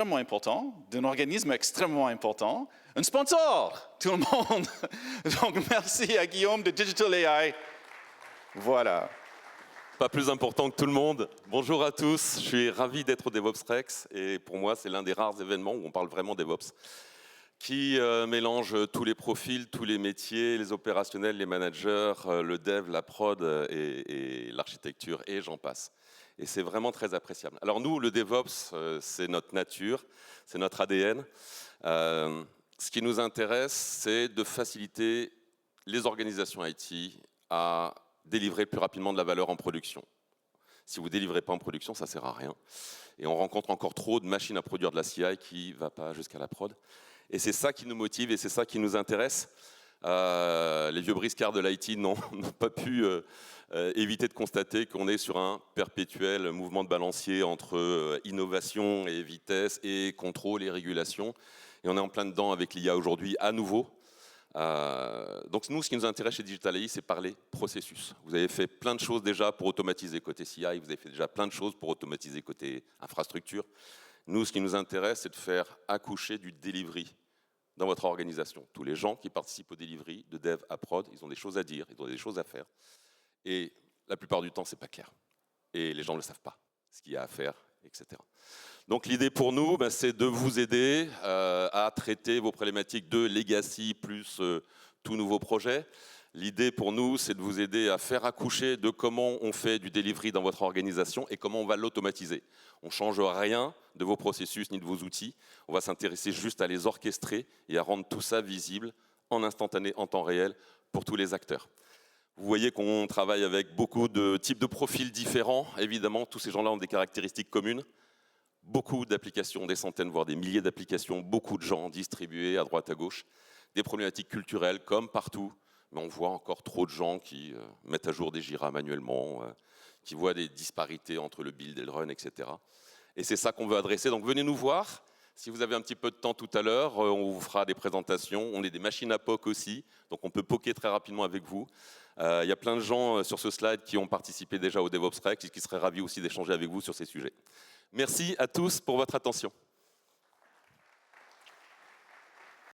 extrêmement important, d'un organisme extrêmement important, un sponsor, tout le monde. Donc, merci à Guillaume de Digital AI. Voilà. Pas plus important que tout le monde. Bonjour à tous, je suis ravi d'être au DevOps Rex et pour moi c'est l'un des rares événements où on parle vraiment DevOps, qui mélange tous les profils, tous les métiers, les opérationnels, les managers, le dev, la prod et l'architecture et j'en passe. Et c'est vraiment très appréciable. Alors nous, le DevOps, c'est notre nature, c'est notre ADN. Ce qui nous intéresse, c'est de faciliter les organisations IT à délivrer plus rapidement de la valeur en production. Si vous ne délivrez pas en production, ça ne sert à rien. Et on rencontre encore trop de machines à produire de la CI qui ne va pas jusqu'à la prod. Et c'est ça qui nous motive et c'est ça qui nous intéresse. Les vieux briscards de l'IT n'ont pas pu éviter de constater qu'on est sur un perpétuel mouvement de balancier entre innovation et vitesse et contrôle et régulation. Et on est en plein dedans avec l'IA aujourd'hui à nouveau. Donc nous, ce qui nous intéresse chez Digital AI, c'est parler processus. Vous avez fait plein de choses déjà pour automatiser côté CI, vous avez fait déjà plein de choses pour automatiser côté infrastructure. Nous, ce qui nous intéresse, c'est de faire accoucher du delivery dans votre organisation. Tous les gens qui participent au delivery, de dev à prod, ils ont des choses à dire, ils ont des choses à faire. Et la plupart du temps, c'est pas clair. Et les gens ne le savent pas, ce qu'il y a à faire, etc. Donc l'idée pour nous, c'est de vous aider à traiter vos problématiques de legacy plus tout nouveau projet. L'idée pour nous, c'est de vous aider à faire accoucher de comment on fait du delivery dans votre organisation et comment on va l'automatiser. On ne change rien de vos processus ni de vos outils. On va s'intéresser juste à les orchestrer et à rendre tout ça visible en instantané, en temps réel, pour tous les acteurs. Vous voyez qu'on travaille avec beaucoup de types de profils différents. Évidemment, tous ces gens-là ont des caractéristiques communes. Beaucoup d'applications, des centaines, voire des milliers d'applications, beaucoup de gens distribués à droite, à gauche. Des problématiques culturelles, comme partout. Mais on voit encore trop de gens qui mettent à jour des Jira manuellement, qui voient des disparités entre le build et le run, etc. Et c'est ça qu'on veut adresser. Donc venez nous voir. Si vous avez un petit peu de temps tout à l'heure, on vous fera des présentations. On est des machines à POC aussi, donc on peut poker très rapidement avec vous. Il y a plein de gens sur ce slide qui ont participé déjà au DevOps Rex et qui seraient ravis aussi d'échanger avec vous sur ces sujets. Merci à tous pour votre attention.